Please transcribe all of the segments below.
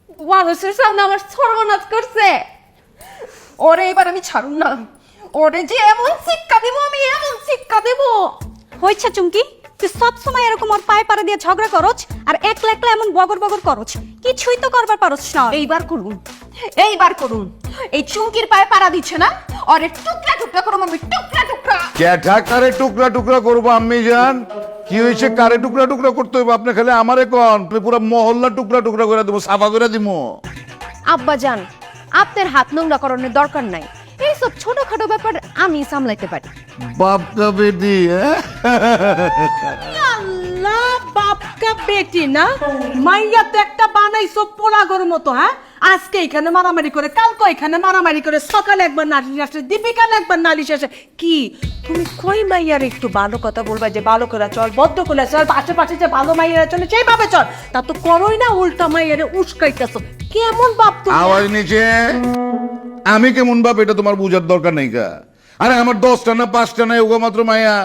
মানুষের সামনে আমার সর্বনাশ করছে। ওরে এবার আমি ছাড়ুন না, ওরে যে এমন শিক্ষা দেবো, আমি এমন শিক্ষা দেবো। হয়েছে চুমকি, তুই সবসময় এরকম ওর পায়ে পাড়া দিয়ে ঝগড়া করছ আর একলা একলা এমন বগর বগর করছ, কিছুই তো করবার পারছ না। এইবার করুন, এইবার করুন। এই চুমকির পায়ে পাড়া দিচ্ছে না, ওরে টুকরা টুকরা করুন, আমি টুকরা টুকরা। ক্যাঠা কারে টুকরা টুকরা করবো আম্মি জান? কি হয়েছে কারে টুকরা টুকরা করতে হইব? আপনি খালি আমারে কন, পুরো মহল্লা টুকরা টুকরা করে দেবো, সাফা করে দিব। আব্বা জান, আপনার হাত নোংরা করানোর দরকার নাই, এইসব ছোটখাটো ব্যাপার আমি সামলাইতে পারি। বাপটা বেটি, আল্লাহ, বাপকা বেটি না, মাইয়া তো একটা বানাইছো পোলাগর মতো। হ্যাঁ, আজকে এখানে মারামারি করে, কালকে এখানে মারামারি করে, সকালে একবার নালিশ আসে, দীপিকালে একবার নালিশ আসে। কি তুমি কই মাইয়ার একটু ভালো কথা বলবা যে ভালো করে চল, বদ্ধ করে চল, আশেপাশে যে ভালো মাইয়ারা চলে সেইভাবে চল, তা তো করোই না, উল্টা মাইয়ারে উস্কাইতেছো। কেমন বাপ তুমি? আওয়াজ নিচে। আমি কেমন বাপ এটা তোমার বুঝার দরকার নেই কা। আরে আমার 10টা না 5টা না ওগো মাত্র মায়া।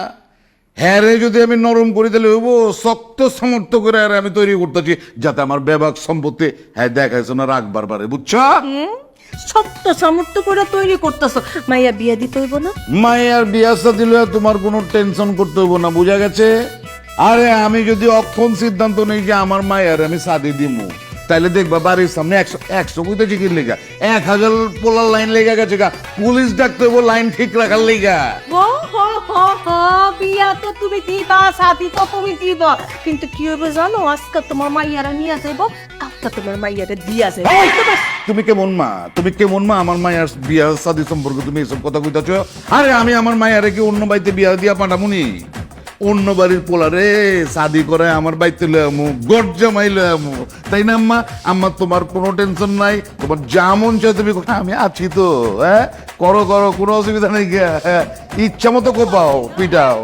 হ্যাঁ রে, যদি আমি নরম করে দিলে হইব, শক্ত সমর্থ করে আর আমি তৈরি করতেছি যাতে আমার বেবাক সম্পত্তি হ্যাঁ দেখাইছো না রাখবার পারে, বুঝছো? সত্য সামর্থ্য করে তৈরি করতেছো, মাইয়া বিয়ে দিতে হইব না? মায়ের বিয়াসা দিলে তোমার কোনো টেনশন করতে হইব না, বুঝা গেছে? আরে আমি যদি অক্ষণ সিদ্ধান্ত নেই যে আমার মায়ের আমি সাদি দিমু, তাইলে দেখবা বাড়ির সামনে 100 কইতে চিকির লেগা 1000 পোলার লাইন লেগে গেছে গা। পুলিশ ডাকতে হইব লাইন ঠিক রাখার লেগা। ও হো হো হো, বিয়া তো তুমি দিবা, সাথী তো তুমি দিবা, কিন্তু কি হবে জানো, আজকে তোমার মাইয়ারা নিয়ে যাইব, কালকে তোমার মাইয়ারা দিয়া যাইব। তুমি কেমন মা, তুমি কেমন মা? আমার মায়ের বিয়া সাদি সম্পর্কে তুমি এসব কথা কইতাছ? আরে আমি আমার মায়ের কি অন্য বাড়িতে বিয়া দিয়া পাঠামুনি? অন্য বাড়ির পোলারে শাদি করে আমার বাড়িতে লয়ে আমু, গর্জা মাই লয়ে আমু, তাই না আম্মা? আম্মা তোমার কোনো টেনশন নাই, তোমার যা মন চায় তুমি করো, আমি আছি তো। হ্যাঁ, করো করো, কোনো অসুবিধা নেই গা। হ্যাঁ, ইচ্ছা মতো কোপাও পিটাও।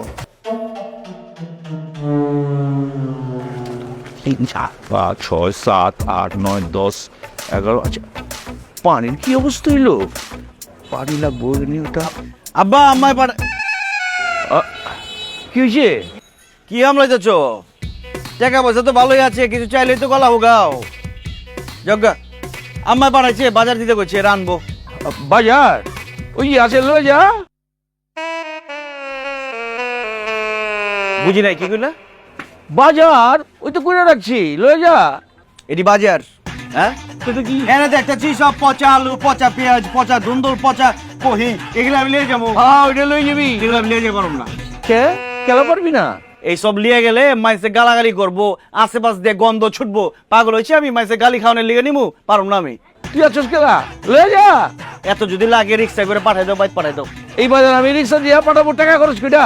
3, 4, 5, 6, 7, 8, 9, 10, 11। আচ্ছা, পানির কি অবস্থা হইলো? পানি লাগবো নি ওটা। আব্বা আম্মায় পাঠ কি হয়েছে? কি আমলাই যাচ্ছ? টাকা পয়সা তো ভালোই আছে, কিছু চাইলেই তো গলা হোগাও। যজ্ঞা আম্মায় পাঠাইছে, বাজার দিতে করছে, রানবো। বাজার ওই আছে, লয়ে যা। বুঝি নাই কি কইলা? বাজার ওই তো করে রাখছি, লয়ে যা। এটি বাজার? হ্যাঁ, তুই তো কি এনে দেখতেছি সব পচা আলু, পচা পেঁয়াজ, পচা ধুন্দুল, পচা কহি, এগুলো আমি লিয়ে যাবো। হ্যাঁ ওইটা লয়ে যাবি। এগুলো আমি লিয়ে যেতে পারব না। কে কেন পারবি না? এইসব লিয়ে গেলে মাইসে গালাগালি করবো, আশেপাশ দিয়ে গন্ধ ছুটবো, পাগল হয়েছে আমি, মাইসে গালি খাওয়ানোর লিগে নিমু, পারব না আমি। তুই আছিস কেলা, লয়ে যা। এত যদি লাগে রিক্সা করে পাঠাই দাও, বাইক পাঠাই দাও। এই বাজার আমি রিক্সা দিয়ে পাঠাবো, টাকা খরচ কিটা?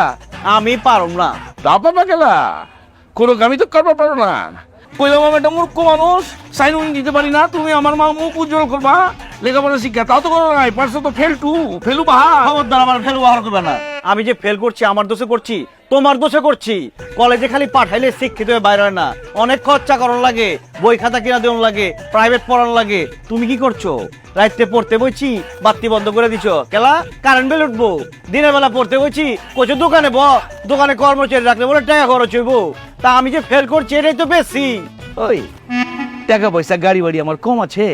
আমি পারব না। তা পাবা কেলা, কোনো কামই তো করবা পারো না। কইলাম আমি একটা মূর্খ মানুষ, সাইন দিতে পারি না, তুমি আমার মা মুখ উজ্জ্বল করবা, লেখাপড়া শিক্ষা তাও তো করো নাই, পারছো তো ফেলু বাহা। খবরদার আমার ফেল ব্যবহার করবে না। আমি যে ফেল করছি আমার দোষে করছি, তোমার দোষে করছি। কলেজে খালি পাঠাইলে শিক্ষিত হয়ে বাইরে হয় না, অনেক খরচা করার লাগে, বই খাতা কিনা দেওয়ার লাগে, প্রাইভেট পড়ার লাগে। তুমি কি করছো? রাইতে পড়তে বইছি, বাতি বন্ধ করে দিছো, কেলা কারেন্ট বিল উঠবো। দিনের বেলা পড়তে বইছি, কোচো দোকানে দোকানে কর্মচারী রাখলে বলে টাকা খরচ হইব। তা আমি যে ফেল করছি এটাই তো বেশি। ওই টাকা পয়সা গাড়ি বাড়ি আমার কম আছে,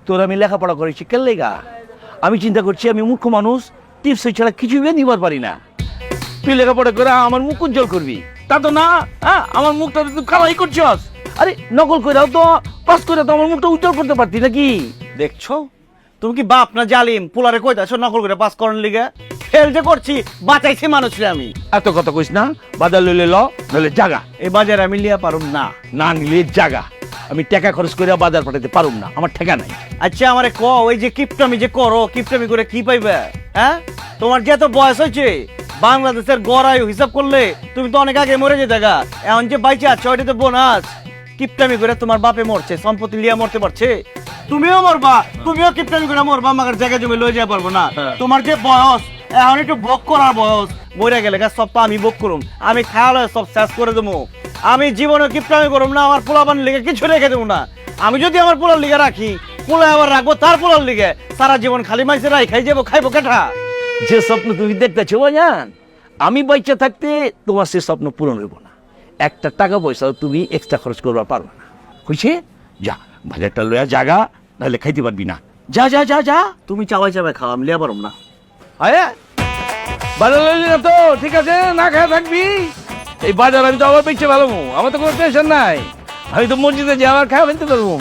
তোর আমি লেখাপড়া করেছি কেল্লেগা। আমি চিন্তা করছি আমি মূর্খ মানুষ, টিপস ছাড়া কিছুই নিবার পারি না। তুই লেখাপড়া করে আমার মুখ উজ্জ্বল করবি, তা তো না। হ্যাঁ, আমার মুখটা তুই কালাই করছস। আরে নকল করে তো পাস করে তো আমার মুখটা উজ্জ্বল করতে পারতি নাকি? দেখছো তুমি কি বাপ না জালিম? পোলারে কইতাছো নকল করে পাস করার লিগে? ফেল যে করছি, বাঁচাইছি মানুষরে আমি। এত কথা কইস না, বাজার লইলে ল, নইলে জাগা। এই বাজারে আমি লিয়া পারুম না। না নিলে জাগা। আমি টাকা খরচ করে বাজার পাঠাতে পারুম না, আমার ঠেকা নাই। আচ্ছা আমারে ক, ওই যে কিপটামি যে করো, কিপটামি করে কি পাইবে? হ্যাঁ, তোমার যে এত বয়স হয়েছে, বাংলাদেশের গড় আয়ু হিসাব করলে তুমি তো অনেক আগে মরে যেতে গা। এখন যে বাইচে আছো ওইটা তো বোনাস। কিপটামি করে তোমার বাপে মরছে, সম্পত্তি লিয়া মরতে পারছে, তুমিও মরবা। তুমিও কিপটামি করে মরবা, আমাদের জায়গা জমি লয়ে যাওয়া পারবো না। তোমার যে বয়স, এখন একটু ভোগ করার বয়স। মরে গেলে গা সব তো আমি ভোগ করুম, আমি খাওয়া সব শেষ করে দেবো। আমি জীবনে কিপটামি করুম না, আমার পোলাপান লিগে কিছু রেখে দেবো না। আমি যদি আমার পোলার লিগে রাখি, পোলা আবার রাখবো তার পোলার লিগে, সারা জীবন খালি মাইসে রাই খাই যাবো, খাইবো কেঠা। যে স্বপ্ন তুমি দেখতেছো বাজান, আমি বাচ্চা থাকতে তোমার সে স্বপ্ন পূরণ হইব না। একটা টাকা পয়সাও তুমি এক্সট্রা খরচ করবা পারবে না। হয়েছে? যা বাজারটা লইয়া জাগা, নাহলে খাইতে পারবি না। যা যা যা যা। তুমি চাওয়াই চাওয়াই খাও, আমি লিয়া পারম না। আয়া বাজার লইলি না তো ঠিক আছে, না খায় থাকবি। এই বাজার আমি তো আবার বেঁচে ভালো, আমার তো কোনো টেনশন নাই। আমি তো মসজিদে যে আমার খাওয়া ফেলতে পারবো।